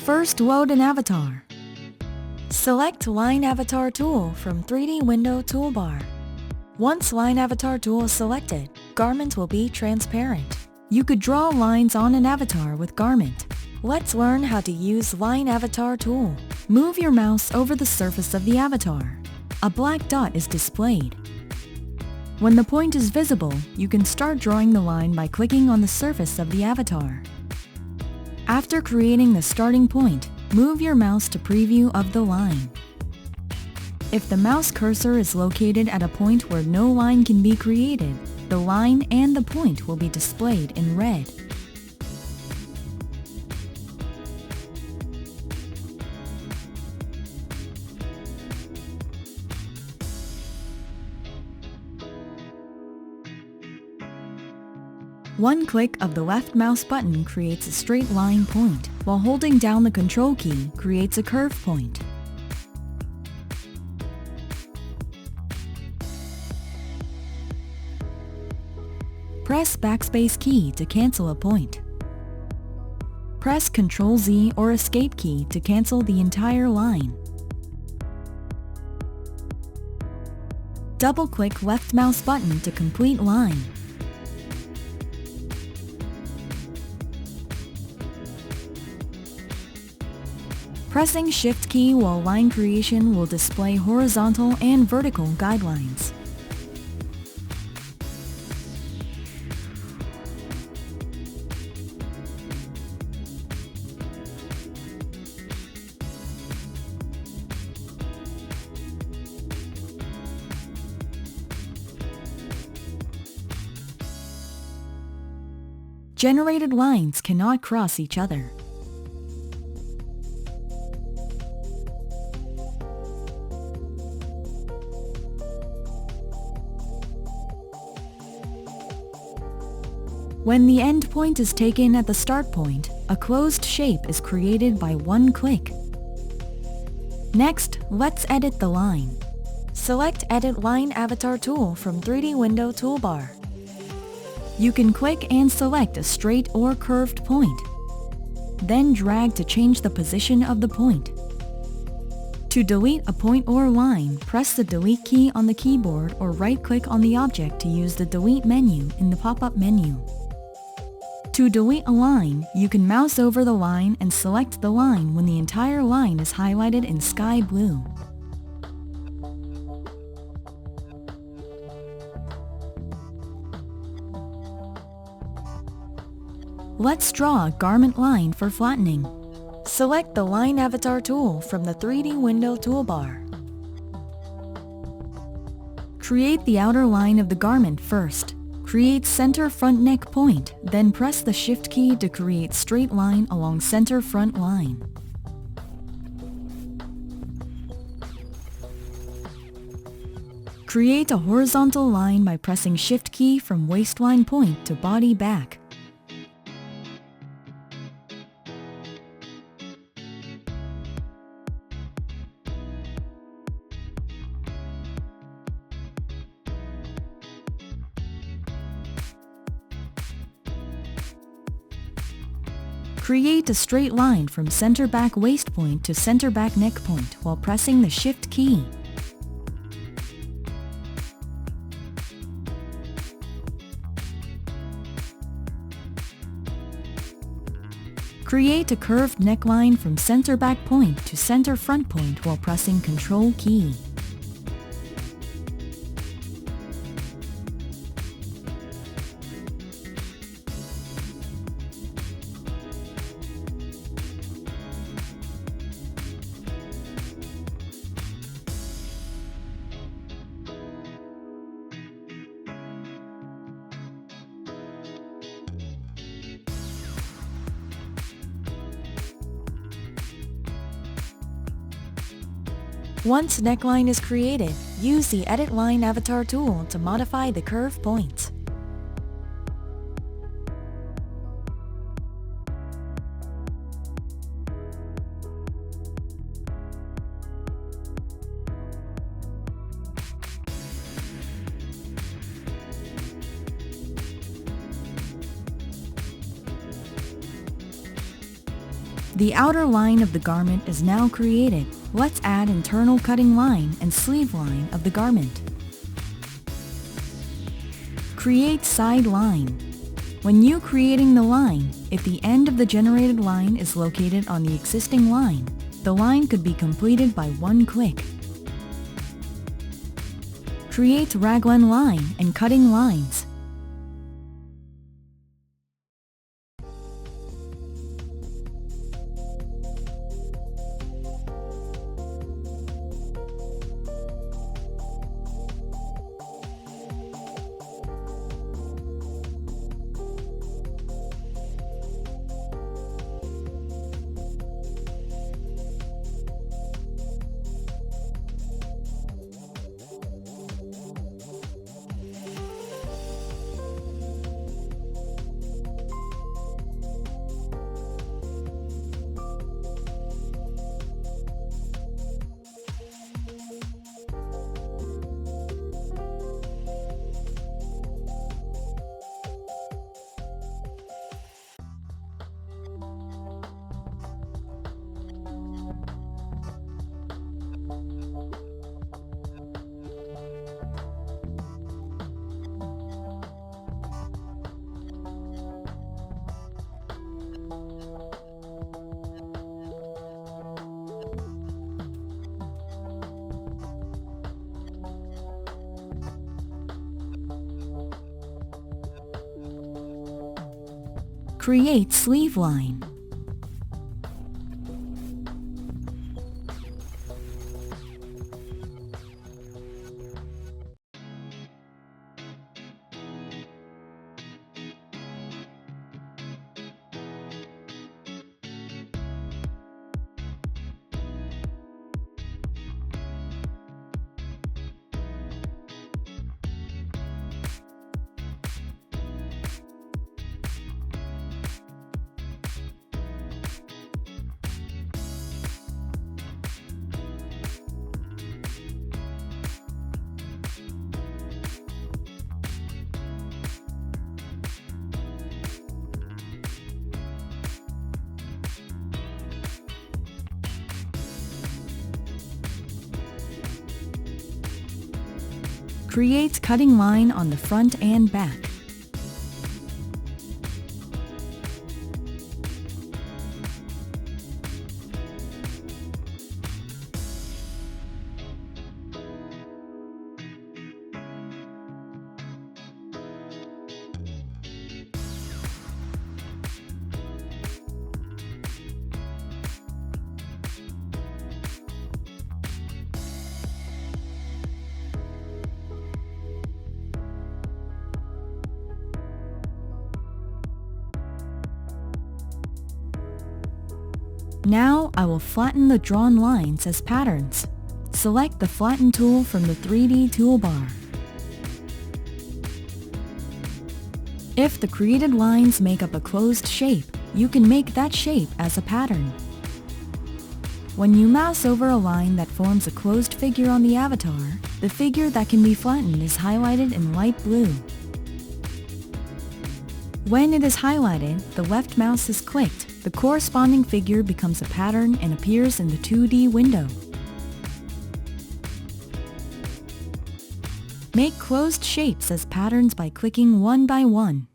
First, load an avatar. Select Line Avatar tool from 3D Window toolbar. Once Line Avatar tool is selected, garment will be transparent. You could draw lines on an avatar with garment. Let's learn how to use Line Avatar tool. Move your mouse over the surface of the avatar. A black dot is displayed. When the point is visible, you can start drawing the line by clicking on the surface of the avatar. After creating the starting point, move your mouse to preview of the line. If the mouse cursor is located at a point where no line can be created, the line and the point will be displayed in red. One click of the left mouse button creates a straight line point, while holding down the Control key creates a curve point. Press Backspace key to cancel a point. Press Ctrl-Z or Escape key to cancel the entire line. Double-click left mouse button to complete line. Pressing Shift key while line creation will display horizontal and vertical guidelines. Generated lines cannot cross each other. When the end point is taken at the start point, a closed shape is created by one click. Next, let's edit the line. Select Edit Line Avatar tool from 3D Window toolbar. You can click and select a straight or curved point. Then drag to change the position of the point. To delete a point or line, press the Delete key on the keyboard or right-click on the object to use the Delete menu in the pop-up menu. To delete a line, you can mouse over the line and select the line when the entire line is highlighted in sky blue. Let's draw a garment line for flattening. Select the Line Avatar tool from the 3D Window toolbar. Create the outer line of the garment first. Create center front neck point, then press the Shift key to create straight line along center front line. Create a horizontal line by pressing Shift key from waistline point to body back. Create a straight line from center back waist point to center back neck point while pressing the Shift key. Create a curved neckline from center back point to center front point while pressing Control key. Once neckline is created, use the Edit Line Avatar tool to modify the curve points. The outer line of the garment is now created. Let's add internal cutting line and sleeve line of the garment. Create side line. When you creating the line, if the end of the generated line is located on the existing line, the line could be completed by one click. Create raglan line and cutting lines. Create sleeve line. Create cutting line on the front and back. Now I will flatten the drawn lines as patterns. Select the Flatten tool from the 3D toolbar. If the created lines make up a closed shape, you can make that shape as a pattern. When you mouse over a line that forms a closed figure on the avatar, the figure that can be flattened is highlighted in light blue. When it is highlighted, the left mouse is clicked. The corresponding figure becomes a pattern and appears in the 2D window. Make closed shapes as patterns by clicking one by one.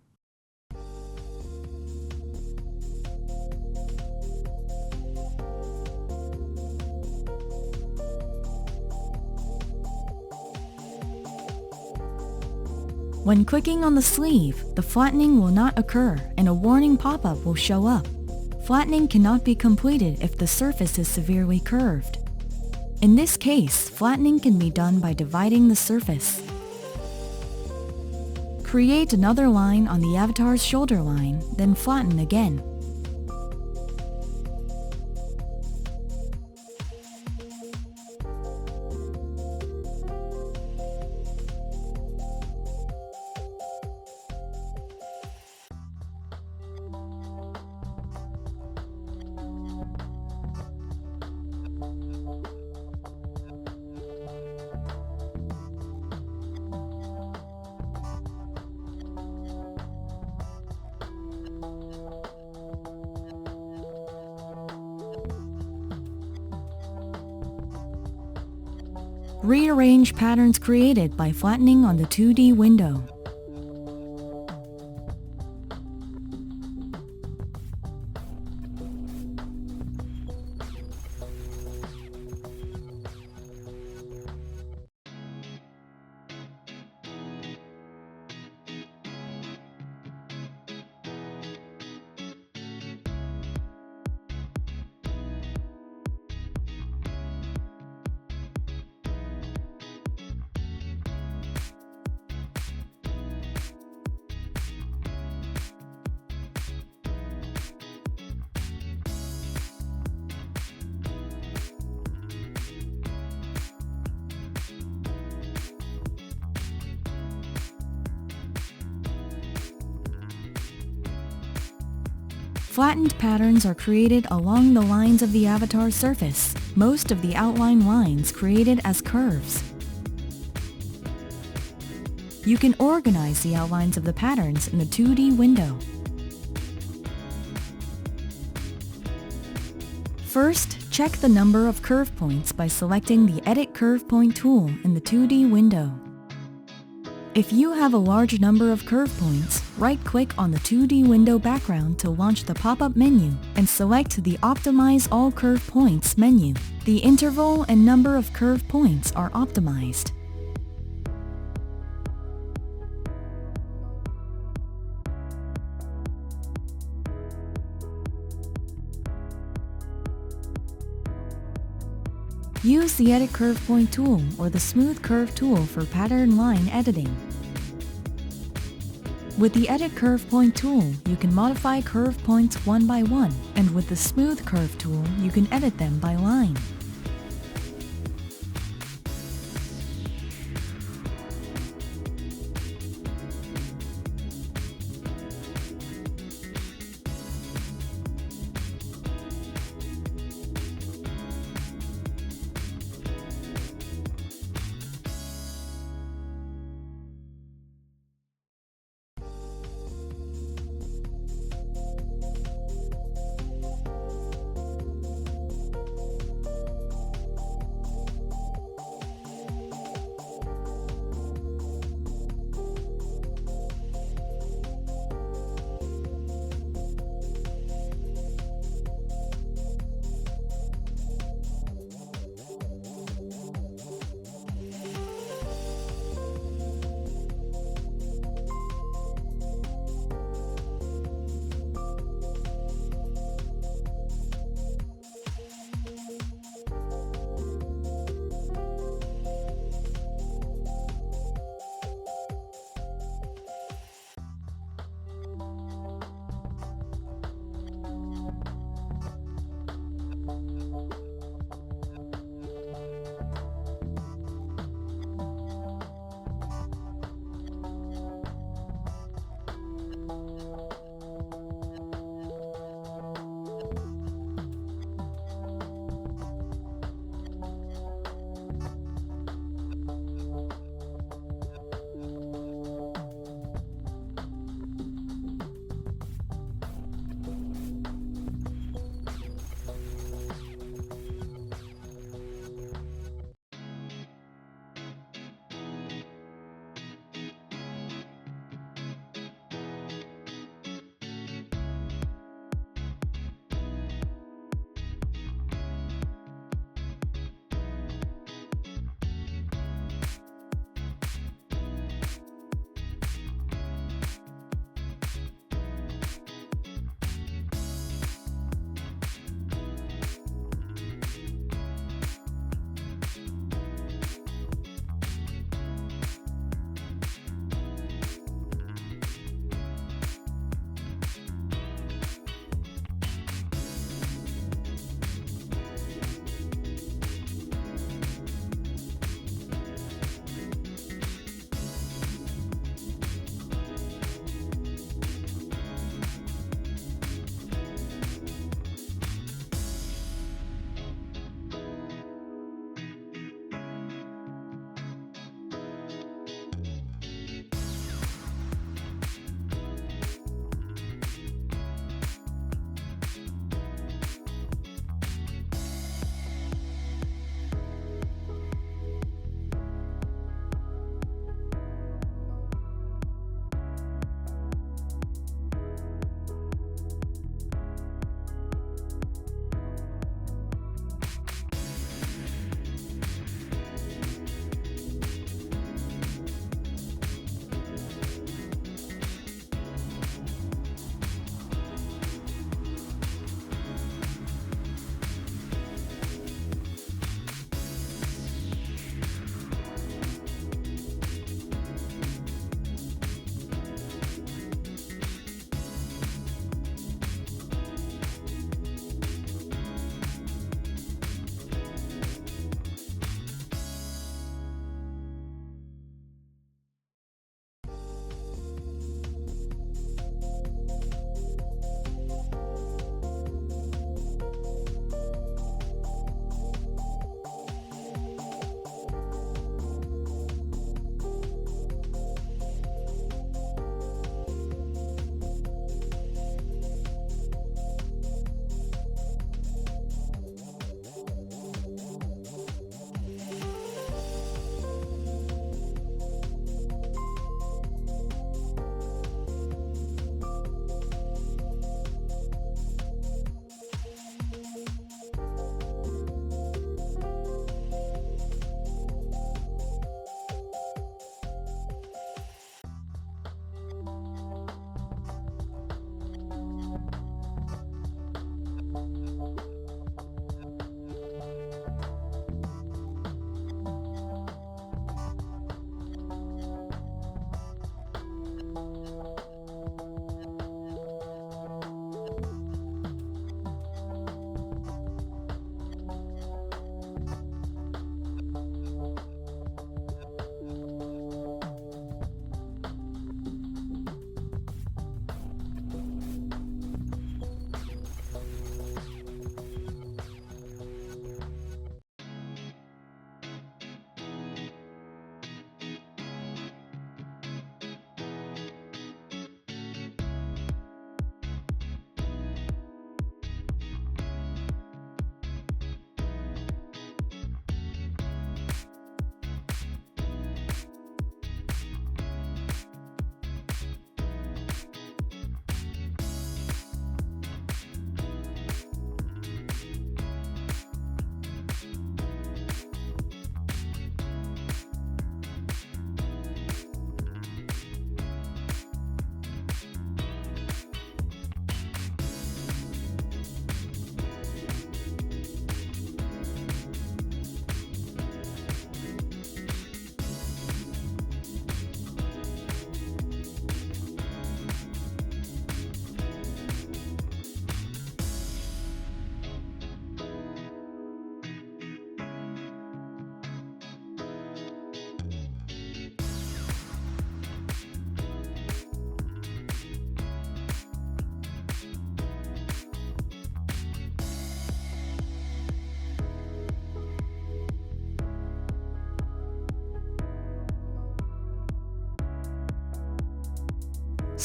When clicking on the sleeve, the flattening will not occur and a warning pop-up will show up. Flattening cannot be completed if the surface is severely curved. In this case, flattening can be done by dividing the surface. Create another line on the avatar's shoulder line, then flatten again. Rearrange patterns created by flattening on the 2D window. Flattened patterns are created along the lines of the avatar surface, most of the outline lines created as curves. You can organize the outlines of the patterns in the 2D window. First, check the number of curve points by selecting the Edit Curve Point tool in the 2D window. If you have a large number of curve points, right-click on the 2D window background to launch the pop-up menu and select the Optimize All Curve Points menu. The interval and number of curve points are optimized. Use the Edit Curve Point tool or the Smooth Curve tool for pattern line editing. With the Edit Curve Point tool, you can modify curve points one by one, and with the Smooth Curve tool, you can edit them by line.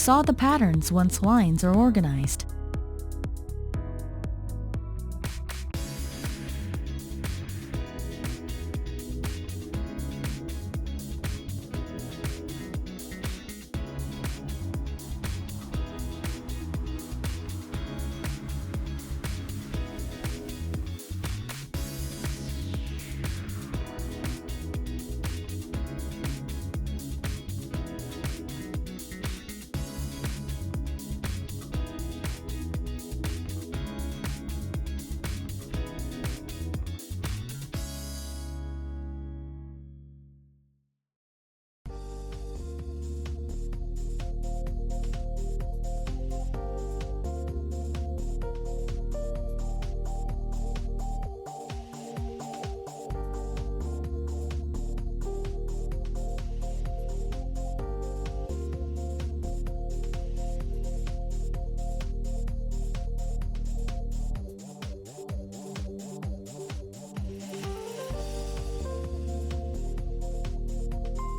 Saw the patterns once lines are organized.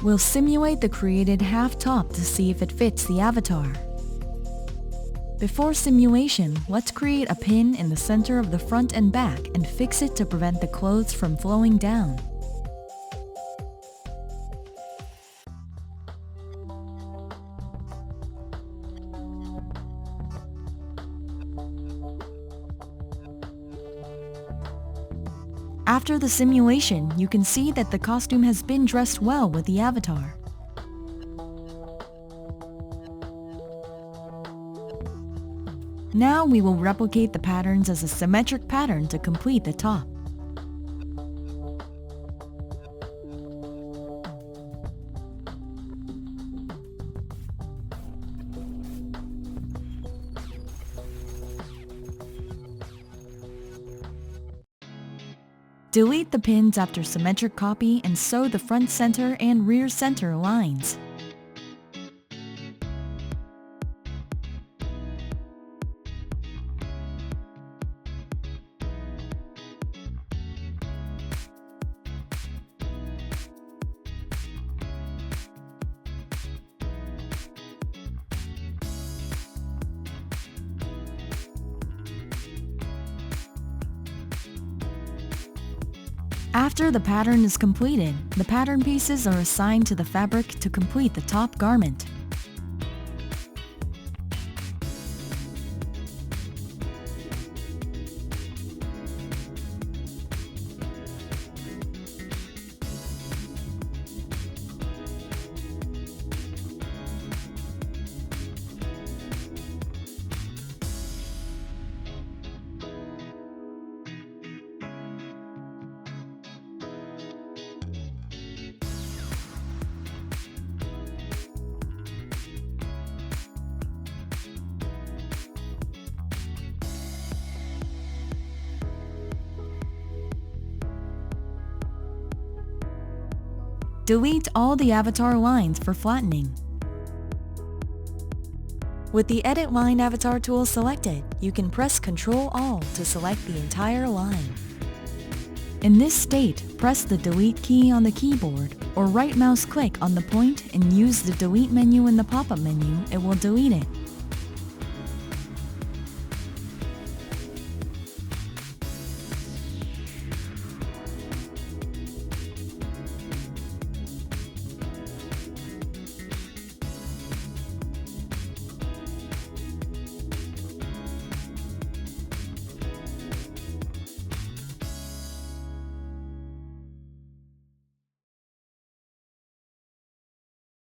We'll simulate the created half top to see if it fits the avatar. Before simulation, let's create a pin in the center of the front and back and fix it to prevent the clothes from flowing down. After the simulation, you can see that the costume has been dressed well with the avatar. Now we will replicate the patterns as a symmetric pattern to complete the top. Delete the pins after symmetric copy and sew the front center and rear center lines. After the pattern is completed, the pattern pieces are assigned to the fabric to complete the top garment. Delete all the avatar lines for flattening. With the Edit Line Avatar tool selected, you can press Ctrl-Alt to select the entire line. In this state, press the Delete key on the keyboard or right mouse click on the point and use the Delete menu in the pop-up menu, it will delete it.